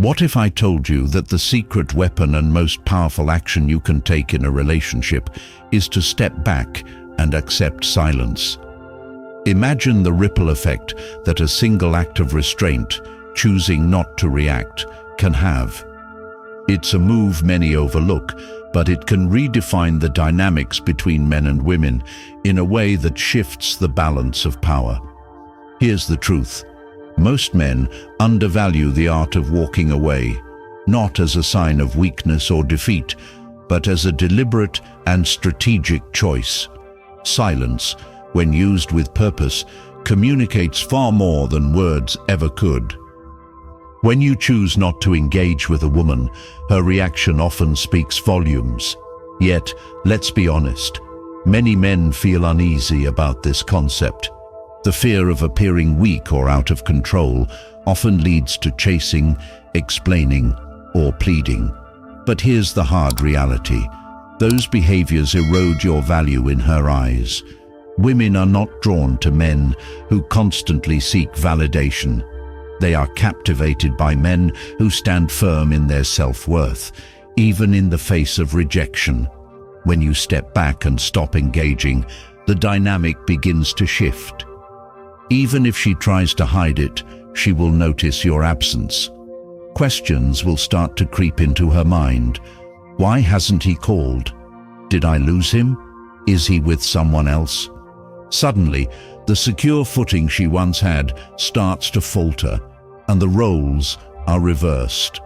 What if I told you that the secret weapon and most powerful action you can take in a relationship is to step back and accept silence? Imagine the ripple effect that a single act of restraint, choosing not to react, can have. It's a move many overlook, but it can redefine the dynamics between men and women in a way that shifts the balance of power. Here's the truth. Most men undervalue the art of walking away, not as a sign of weakness or defeat, but as a deliberate and strategic choice. Silence, when used with purpose, communicates far more than words ever could. When you choose not to engage with a woman, her reaction often speaks volumes. Yet, let's be honest, many men feel uneasy about this concept. The fear of appearing weak or out of control often leads to chasing, explaining, or pleading. But here's the hard reality. Those behaviors erode your value in her eyes. Women are not drawn to men who constantly seek validation. They are captivated by men who stand firm in their self-worth, even in the face of rejection. When you step back and stop engaging, the dynamic begins to shift. Even if she tries to hide it, she will notice your absence. Questions will start to creep into her mind. Why hasn't he called? Did I lose him? Is he with someone else? Suddenly, the secure footing she once had starts to falter, and the roles are reversed.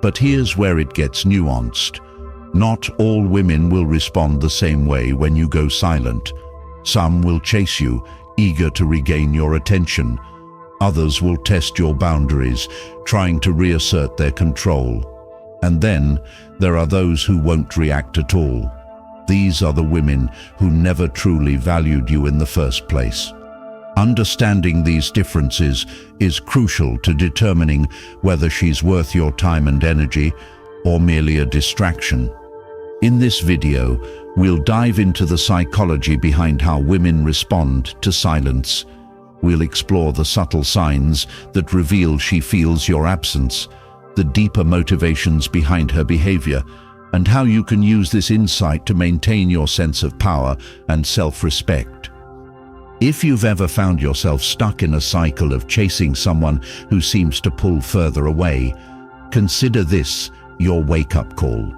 But here's where it gets nuanced. Not all women will respond the same way when you go silent. Some will chase you, eager to regain your attention. Others will test your boundaries, trying to reassert their control. And then there are those who won't react at all. These are the women who never truly valued you in the first place. Understanding these differences is crucial to determining whether she's worth your time and energy or merely a distraction. In this video, we'll dive into the psychology behind how women respond to silence. We'll explore the subtle signs that reveal she feels your absence, the deeper motivations behind her behavior, and how you can use this insight to maintain your sense of power and self-respect. If you've ever found yourself stuck in a cycle of chasing someone who seems to pull further away, consider this your wake-up call.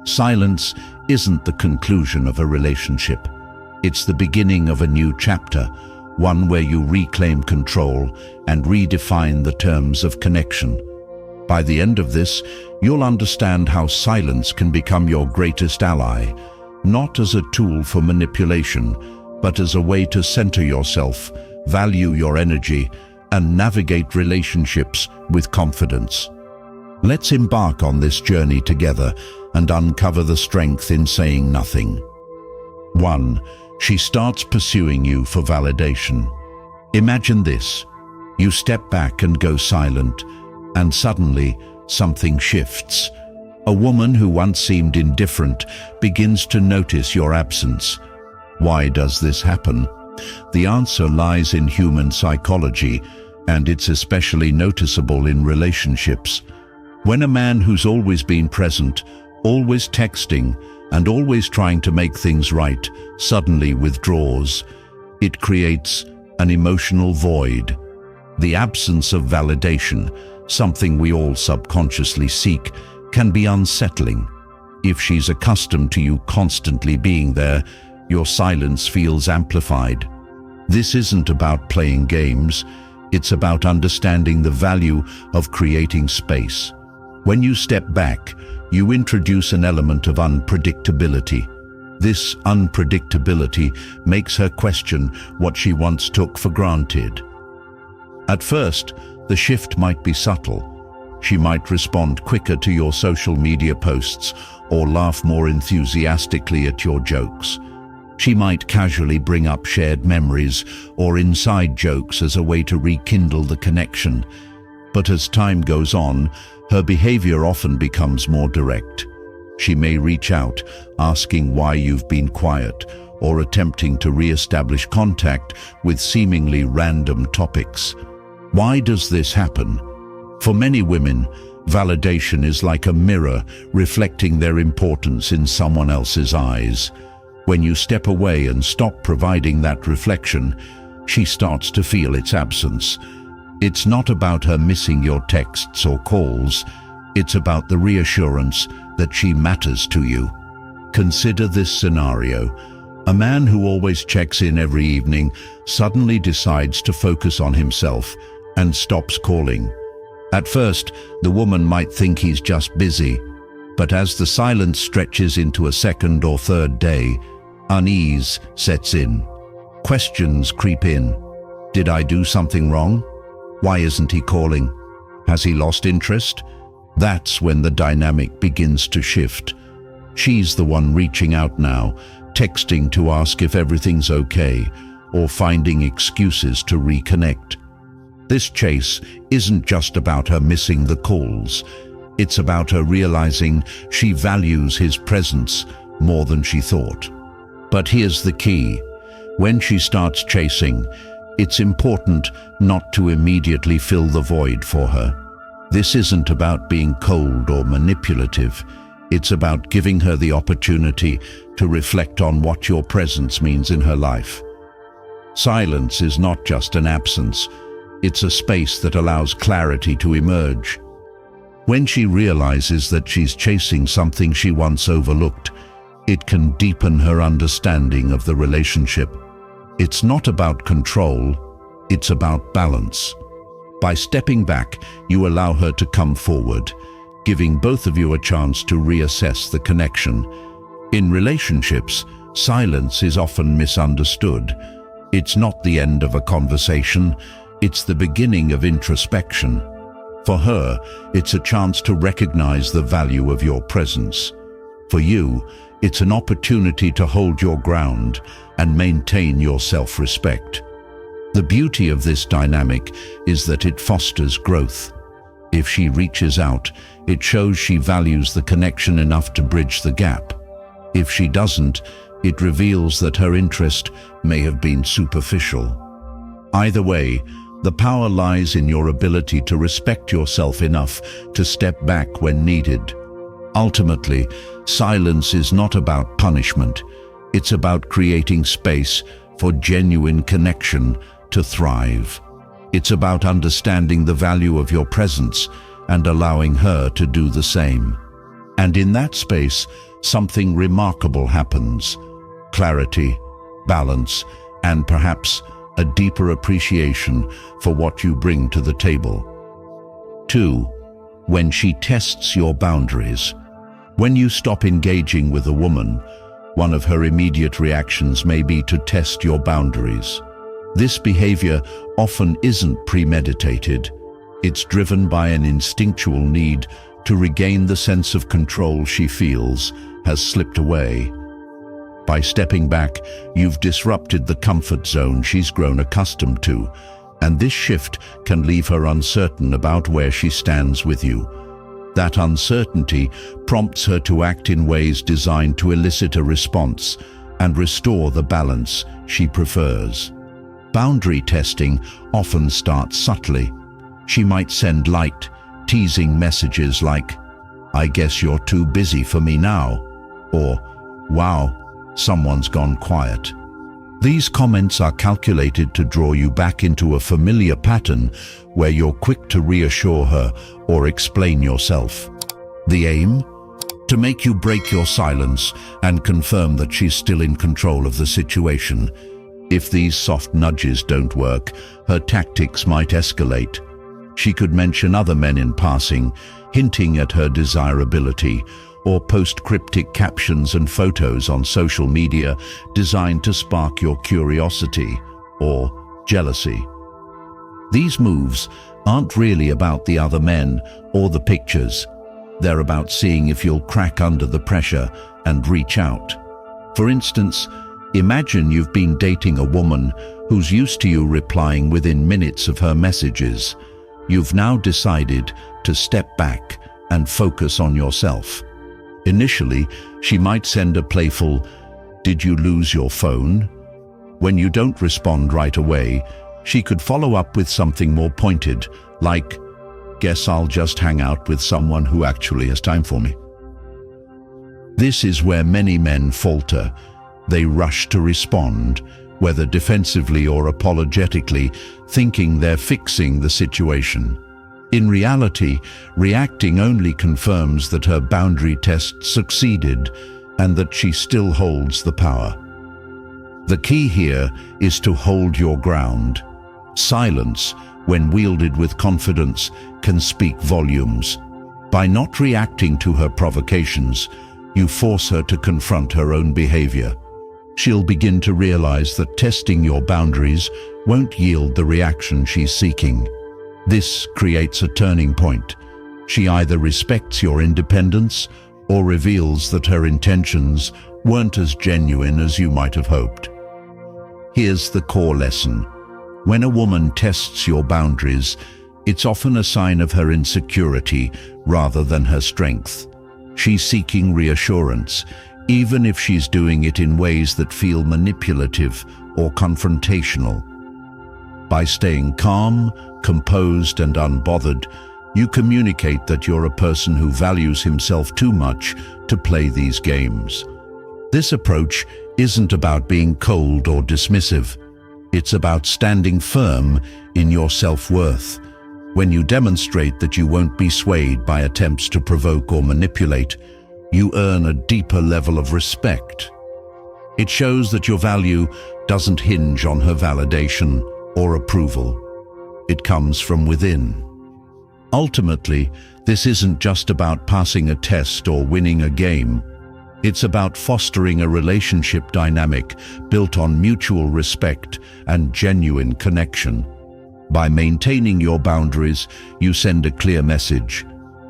Silence isn't the conclusion of a relationship. It's the beginning of a new chapter, one where you reclaim control and redefine the terms of connection. By the end of this, you'll understand how silence can become your greatest ally, not as a tool for manipulation, but as a way to center yourself, value your energy, and navigate relationships with confidence. Let's embark on this journey together and uncover the strength in saying nothing. 1. She starts pursuing you for validation. Imagine this. You step back and go silent, and suddenly something shifts. A woman who once seemed indifferent begins to notice your absence. Why does this happen? The answer lies in human psychology, and it's especially noticeable in relationships. When a man who's always been present, always texting, and always trying to make things right, suddenly withdraws, it creates an emotional void. The absence of validation, something we all subconsciously seek, can be unsettling. If she's accustomed to you constantly being there, your silence feels amplified. This isn't about playing games, it's about understanding the value of creating space. When you step back, you introduce an element of unpredictability. This unpredictability makes her question what she once took for granted. At first, the shift might be subtle. She might respond quicker to your social media posts or laugh more enthusiastically at your jokes. She might casually bring up shared memories or inside jokes as a way to rekindle the connection. But as time goes on, her behavior often becomes more direct. She may reach out, asking why you've been quiet, or attempting to re-establish contact with seemingly random topics. Why does this happen? For many women, validation is like a mirror reflecting their importance in someone else's eyes. When you step away and stop providing that reflection, she starts to feel its absence. It's not about her missing your texts or calls. It's about the reassurance that she matters to you. Consider this scenario. A man who always checks in every evening suddenly decides to focus on himself and stops calling. At first, the woman might think he's just busy, but as the silence stretches into a second or third day, unease sets in. Questions creep in. Did I do something wrong? Why isn't he calling? Has he lost interest? That's when the dynamic begins to shift. She's the one reaching out now, texting to ask if everything's okay, or finding excuses to reconnect. This chase isn't just about her missing the calls. It's about her realizing she values his presence more than she thought. But here's the key. When she starts chasing, it's important not to immediately fill the void for her. This isn't about being cold or manipulative. It's about giving her the opportunity to reflect on what your presence means in her life. Silence is not just an absence. It's a space that allows clarity to emerge. When she realizes that she's chasing something she once overlooked, it can deepen her understanding of the relationship. It's not about control, it's about balance. By stepping back, you allow her to come forward, giving both of you a chance to reassess the connection. In relationships, silence is often misunderstood. It's not the end of a conversation, it's the beginning of introspection. For her, it's a chance to recognize the value of your presence. For you, it's an opportunity to hold your ground and maintain your self-respect. The beauty of this dynamic is that it fosters growth. If she reaches out, it shows she values the connection enough to bridge the gap. If she doesn't, it reveals that her interest may have been superficial. Either way, the power lies in your ability to respect yourself enough to step back when needed. Ultimately, silence is not about punishment. It's about creating space for genuine connection to thrive. It's about understanding the value of your presence and allowing her to do the same. And in that space, something remarkable happens. Clarity, balance, and perhaps a deeper appreciation for what you bring to the table. 2. When she tests your boundaries. When you stop engaging with a woman, one of her immediate reactions may be to test your boundaries. This behavior often isn't premeditated. It's driven by an instinctual need to regain the sense of control she feels has slipped away. By stepping back, you've disrupted the comfort zone she's grown accustomed to, and this shift can leave her uncertain about where she stands with you. That uncertainty prompts her to act in ways designed to elicit a response and restore the balance she prefers. Boundary testing often starts subtly. She might send light, teasing messages like, "I guess you're too busy for me now," or "Wow, someone's gone quiet." These comments are calculated to draw you back into a familiar pattern where you're quick to reassure her or explain yourself. The aim? To make you break your silence and confirm that she's still in control of the situation. If these soft nudges don't work, her tactics might escalate. She could mention other men in passing, hinting at her desirability, or post cryptic captions and photos on social media designed to spark your curiosity or jealousy. These moves aren't really about the other men or the pictures. They're about seeing if you'll crack under the pressure and reach out. For instance, imagine you've been dating a woman who's used to you replying within minutes of her messages. You've now decided to step back and focus on yourself. Initially, she might send a playful, "Did you lose your phone?" When you don't respond right away, she could follow up with something more pointed, like, Guess I'll just hang out with someone who actually has time for me. This is where many men falter. They rush to respond, whether defensively or apologetically, thinking they're fixing the situation. In reality, reacting only confirms that her boundary test succeeded and that she still holds the power. The key here is to hold your ground. Silence, when wielded with confidence, can speak volumes. By not reacting to her provocations, you force her to confront her own behavior. She'll begin to realize that testing your boundaries won't yield the reaction she's seeking. This creates a turning point. She either respects your independence or reveals that her intentions weren't as genuine as you might have hoped. Here's the core lesson. When a woman tests your boundaries, it's often a sign of her insecurity rather than her strength. She's seeking reassurance, even if she's doing it in ways that feel manipulative or confrontational. By staying calm, composed, and unbothered, you communicate that you're a person who values himself too much to play these games. This approach isn't about being cold or dismissive. It's about standing firm in your self-worth. When you demonstrate that you won't be swayed by attempts to provoke or manipulate, you earn a deeper level of respect. It shows that your value doesn't hinge on her validation or approval. It comes from within. Ultimately, this isn't just about passing a test or winning a game. It's about fostering a relationship dynamic built on mutual respect and genuine connection. By maintaining your boundaries, you send a clear message.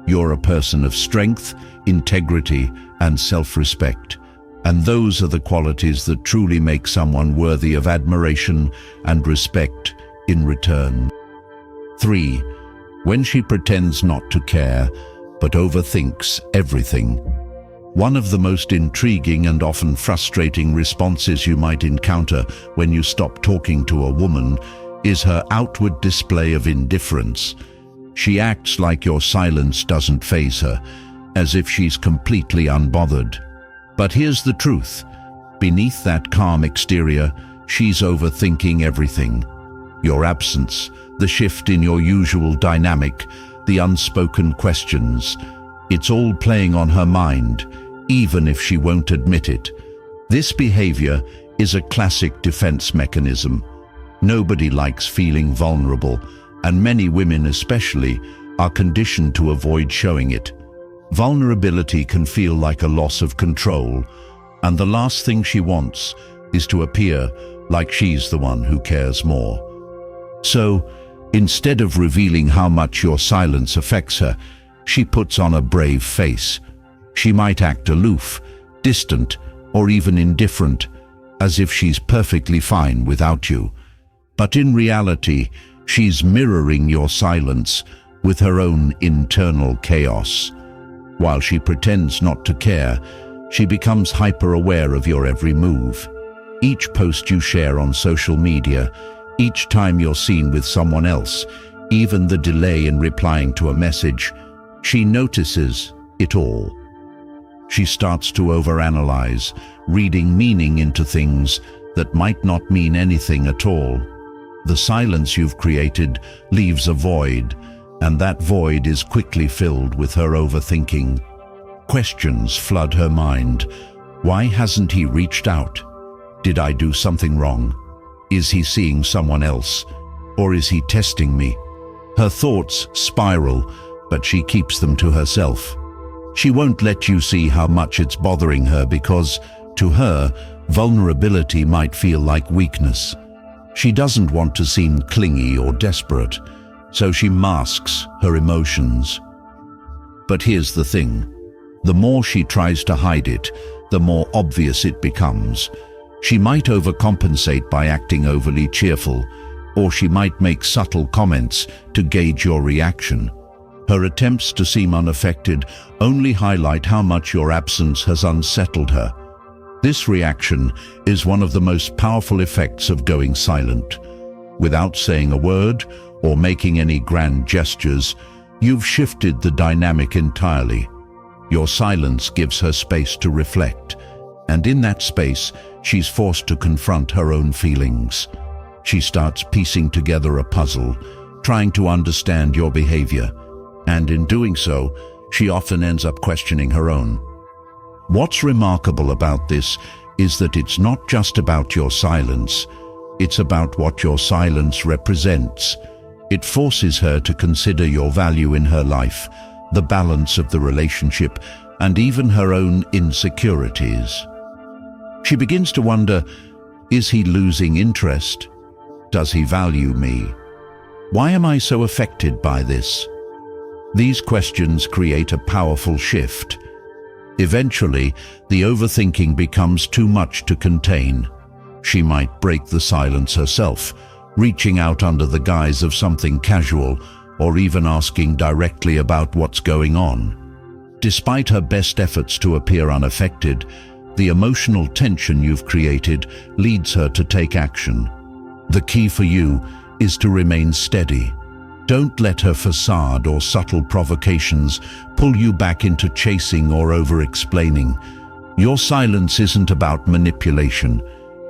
You're a person of strength, integrity, and self-respect. And those are the qualities that truly make someone worthy of admiration and respect in return. 3. When she pretends not to care, but overthinks everything. One of the most intriguing and often frustrating responses you might encounter when you stop talking to a woman is her outward display of indifference. She acts like your silence doesn't faze her, as if she's completely unbothered. But here's the truth. Beneath that calm exterior, she's overthinking everything. Your absence, the shift in your usual dynamic, the unspoken questions. It's all playing on her mind, even if she won't admit it. This behavior is a classic defense mechanism. Nobody likes feeling vulnerable, and many women especially are conditioned to avoid showing it. Vulnerability can feel like a loss of control, and the last thing she wants is to appear like she's the one who cares more. So, instead of revealing how much your silence affects her, she puts on a brave face. She might act aloof, distant, or even indifferent, as if she's perfectly fine without you. But in reality, she's mirroring your silence with her own internal chaos. While she pretends not to care, she becomes hyper-aware of your every move. Each post you share on social media, each time you're seen with someone else, even the delay in replying to a message, she notices it all. She starts to overanalyze, reading meaning into things that might not mean anything at all. The silence you've created leaves a void, and that void is quickly filled with her overthinking. Questions flood her mind. Why hasn't he reached out? Did I do something wrong? Is he seeing someone else? Or is he testing me? Her thoughts spiral, but she keeps them to herself. She won't let you see how much it's bothering her because, to her, vulnerability might feel like weakness. She doesn't want to seem clingy or desperate, so she masks her emotions. But here's the thing. The more she tries to hide it, the more obvious it becomes. She might overcompensate by acting overly cheerful, or she might make subtle comments to gauge your reaction. Her attempts to seem unaffected only highlight how much your absence has unsettled her. This reaction is one of the most powerful effects of going silent. Without saying a word or making any grand gestures, You've shifted the dynamic entirely. Your silence gives her space to reflect, and in that space, she's forced to confront her own feelings. She starts piecing together a puzzle, trying to understand your behavior, and in doing so, she often ends up questioning her own. What's remarkable about this is that it's not just about your silence, it's about what your silence represents. It forces her to consider your value in her life, the balance of the relationship, and even her own insecurities. She begins to wonder, is he losing interest? Does he value me? Why am I so affected by this? These questions create a powerful shift. Eventually, the overthinking becomes too much to contain. She might break the silence herself, reaching out under the guise of something casual, or even asking directly about what's going on. Despite her best efforts to appear unaffected, the emotional tension you've created leads her to take action. The key for you is to remain steady. Don't let her facade or subtle provocations pull you back into chasing or over-explaining. Your silence isn't about manipulation.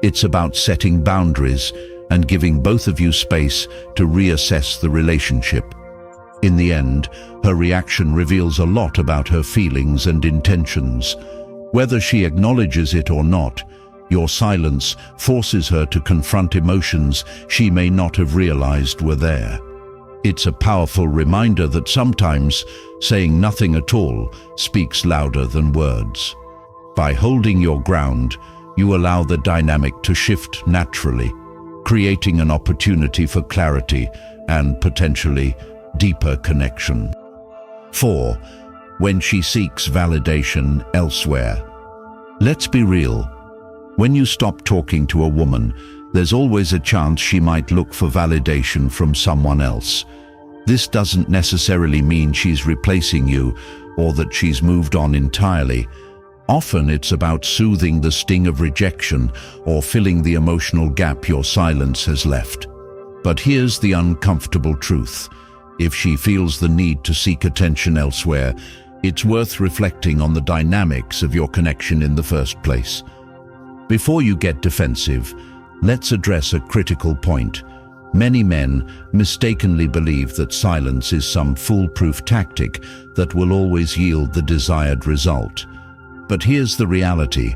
It's about setting boundaries and giving both of you space to reassess the relationship. In the end, her reaction reveals a lot about her feelings and intentions. Whether she acknowledges it or not, your silence forces her to confront emotions she may not have realized were there. It's a powerful reminder that sometimes saying nothing at all speaks louder than words. By holding your ground, you allow the dynamic to shift naturally, creating an opportunity for clarity and potentially deeper connection. 4. When she seeks validation elsewhere. Let's be real. When you stop talking to a woman, there's always a chance she might look for validation from someone else. This doesn't necessarily mean she's replacing you or that she's moved on entirely. Often it's about soothing the sting of rejection or filling the emotional gap your silence has left. But here's the uncomfortable truth. If she feels the need to seek attention elsewhere, it's worth reflecting on the dynamics of your connection in the first place. Before you get defensive, let's address a critical point. Many men mistakenly believe that silence is some foolproof tactic that will always yield the desired result. But here's the reality.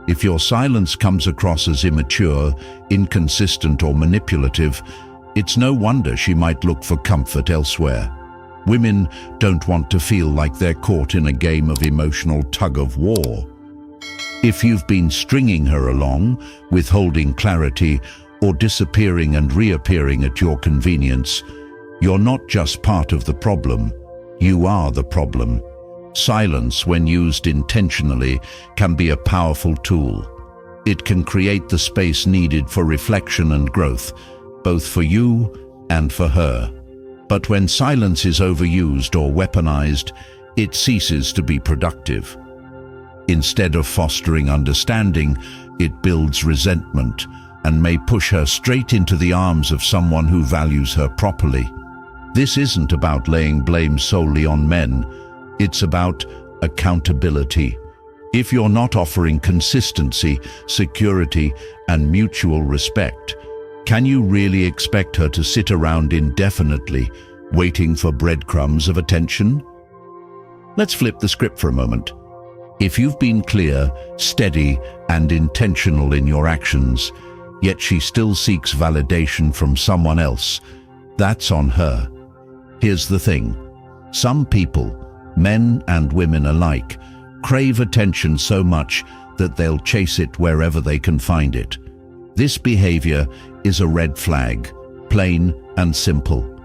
If your silence comes across as immature, inconsistent, or manipulative, it's no wonder she might look for comfort elsewhere. Women don't want to feel like they're caught in a game of emotional tug-of-war. If you've been stringing her along, withholding clarity, or disappearing and reappearing at your convenience, you're not just part of the problem, you are the problem. Silence, when used intentionally, can be a powerful tool. It can create the space needed for reflection and growth, both for you and for her. But when silence is overused or weaponized, it ceases to be productive. Instead of fostering understanding, it builds resentment and may push her straight into the arms of someone who values her properly. This isn't about laying blame solely on men. It's about accountability. If you're not offering consistency, security, and mutual respect, can you really expect her to sit around indefinitely, waiting for breadcrumbs of attention? Let's flip the script for a moment. If you've been clear, steady, and intentional in your actions, yet she still seeks validation from someone else, that's on her. Here's the thing. Some people, men and women alike, crave attention so much that they'll chase it wherever they can find it. This behavior is a red flag, plain and simple.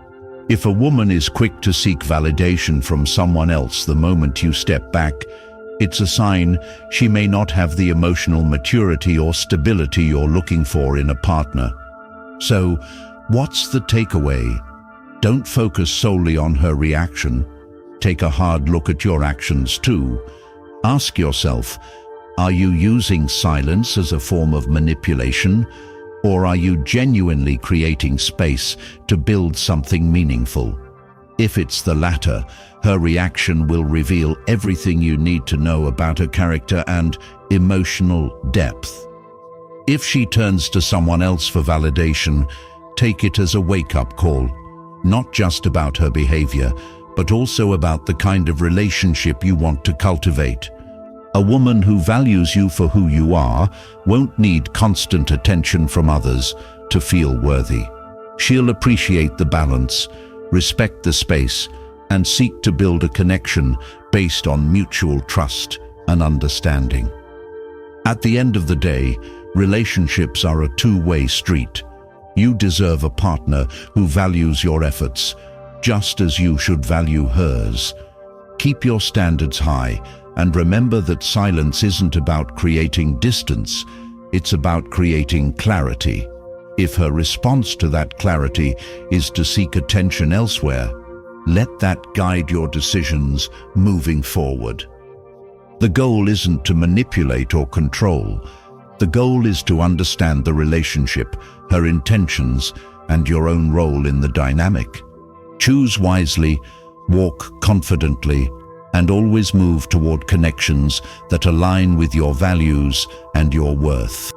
If a woman is quick to seek validation from someone else the moment you step back, it's a sign she may not have the emotional maturity or stability you're looking for in a partner. So, what's the takeaway? Don't focus solely on her reaction. Take a hard look at your actions too. Ask yourself, are you using silence as a form of manipulation, or are you genuinely creating space to build something meaningful? If it's the latter, her reaction will reveal everything you need to know about her character and emotional depth. If she turns to someone else for validation, take it as a wake-up call, not just about her behavior, but also about the kind of relationship you want to cultivate. A woman who values you for who you are won't need constant attention from others to feel worthy. She'll appreciate the balance, respect the space, and seek to build a connection based on mutual trust and understanding. At the end of the day, relationships are a two-way street. You deserve a partner who values your efforts, just as you should value hers. Keep your standards high, and remember that silence isn't about creating distance, it's about creating clarity. If her response to that clarity is to seek attention elsewhere, let that guide your decisions moving forward. The goal isn't to manipulate or control. The goal is to understand the relationship, her intentions, and your own role in the dynamic. Choose wisely, walk confidently, and always move toward connections that align with your values and your worth.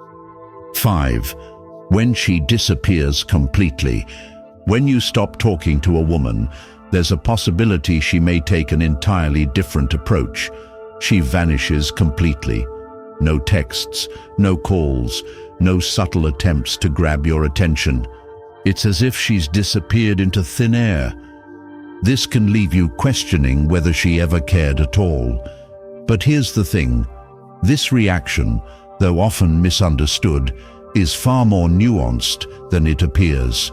5. When she disappears completely. When you stop talking to a woman, there's a possibility she may take an entirely different approach. She vanishes completely. No texts, no calls, no subtle attempts to grab your attention. It's as if she's disappeared into thin air. This can leave you questioning whether she ever cared at all. But here's the thing. This reaction, though often misunderstood, is far more nuanced than it appears.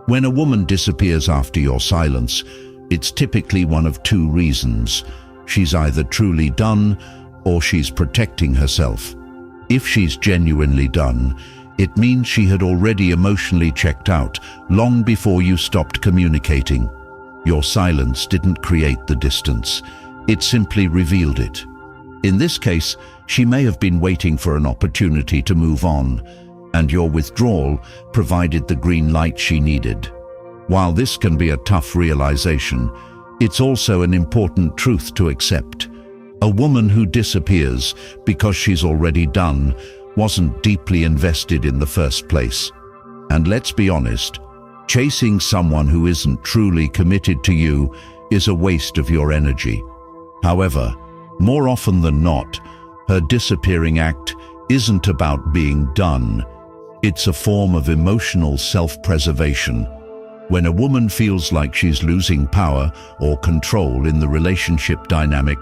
When a woman disappears after your silence, it's typically one of two reasons. She's either truly done or she's protecting herself. If she's genuinely done, it means she had already emotionally checked out long before you stopped communicating. Your silence didn't create the distance, it simply revealed it. In this case, she may have been waiting for an opportunity to move on, and your withdrawal provided the green light she needed. While this can be a tough realization, it's also an important truth to accept. A woman who disappears because she's already done wasn't deeply invested in the first place. And let's be honest, chasing someone who isn't truly committed to you is a waste of your energy. However, more often than not, her disappearing act isn't about being done. It's a form of emotional self-preservation. When a woman feels like she's losing power or control in the relationship dynamic,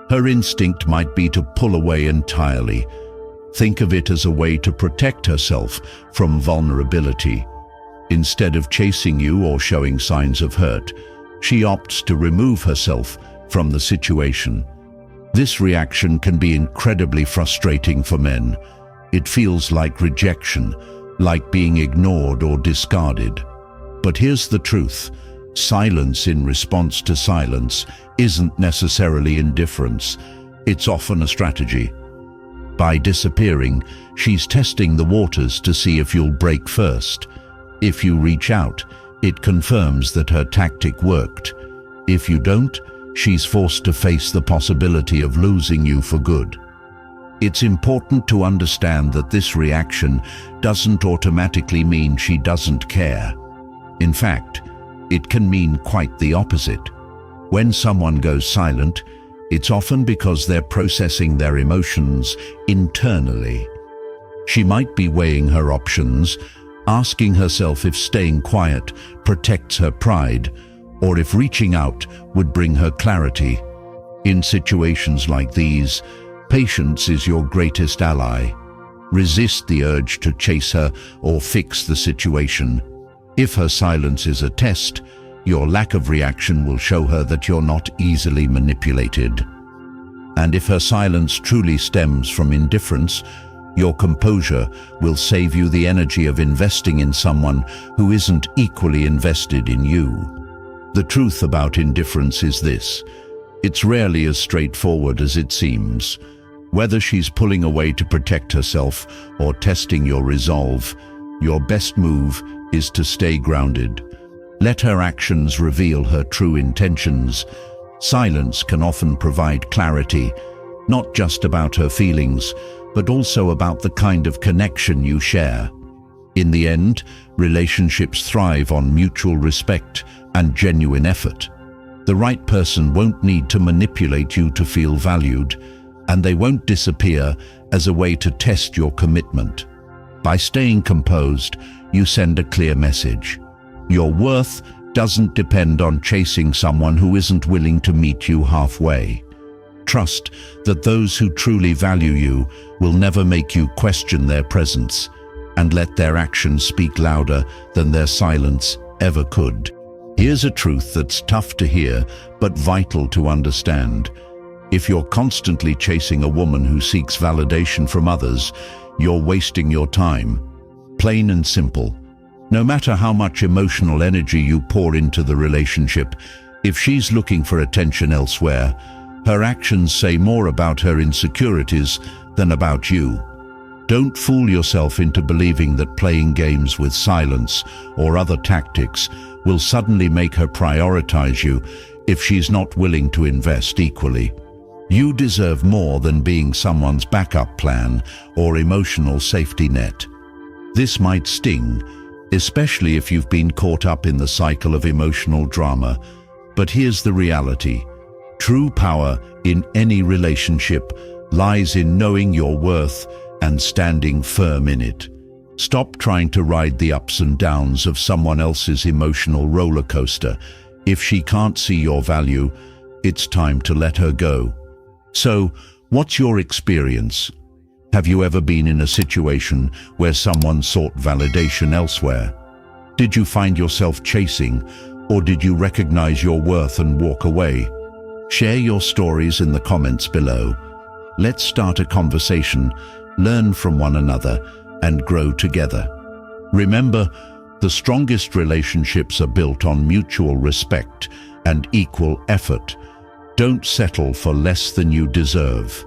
her instinct might be to pull away entirely. Think of it as a way to protect herself from vulnerability. Instead of chasing you or showing signs of hurt, she opts to remove herself from the situation. This reaction can be incredibly frustrating for men. It feels like rejection, like being ignored or discarded. But here's the truth. Silence in response to silence isn't necessarily indifference. It's often a strategy. By disappearing, she's testing the waters to see if you'll break first. If you reach out, it confirms that her tactic worked. If you don't, she's forced to face the possibility of losing you for good. It's important to understand that this reaction doesn't automatically mean she doesn't care. In fact, it can mean quite the opposite. When someone goes silent, it's often because they're processing their emotions internally. She might be weighing her options, asking herself if staying quiet protects her pride, or if reaching out would bring her clarity. In situations like these, patience is your greatest ally. Resist the urge to chase her or fix the situation. If her silence is a test, your lack of reaction will show her that you're not easily manipulated. And if her silence truly stems from indifference, your composure will save you the energy of investing in someone who isn't equally invested in you. The truth about indifference is this: it's rarely as straightforward as it seems. Whether she's pulling away to protect herself or testing your resolve, your best move is to stay grounded. Let her actions reveal her true intentions. Silence can often provide clarity, not just about her feelings, but also about the kind of connection you share. In the end, relationships thrive on mutual respect and genuine effort. The right person won't need to manipulate you to feel valued, and they won't disappear as a way to test your commitment. By staying composed, you send a clear message. Your worth doesn't depend on chasing someone who isn't willing to meet you halfway. Trust that those who truly value you will never make you question their presence, and let their actions speak louder than their silence ever could. Here's a truth that's tough to hear, but vital to understand. If you're constantly chasing a woman who seeks validation from others, you're wasting your time. Plain and simple. No matter how much emotional energy you pour into the relationship, if she's looking for attention elsewhere, her actions say more about her insecurities than about you. Don't fool yourself into believing that playing games with silence or other tactics will suddenly make her prioritize you if she's not willing to invest equally. You deserve more than being someone's backup plan or emotional safety net. This might sting, especially if you've been caught up in the cycle of emotional drama, but here's the reality. True power in any relationship lies in knowing your worth and standing firm in it. Stop trying to ride the ups and downs of someone else's emotional roller coaster. If she can't see your value, it's time to let her go. So, what's your experience? Have you ever been in a situation where someone sought validation elsewhere? Did you find yourself chasing, or did you recognize your worth and walk away? Share your stories in the comments below. Let's start a conversation, learn from one another, and grow together. Remember, the strongest relationships are built on mutual respect and equal effort. Don't settle for less than you deserve.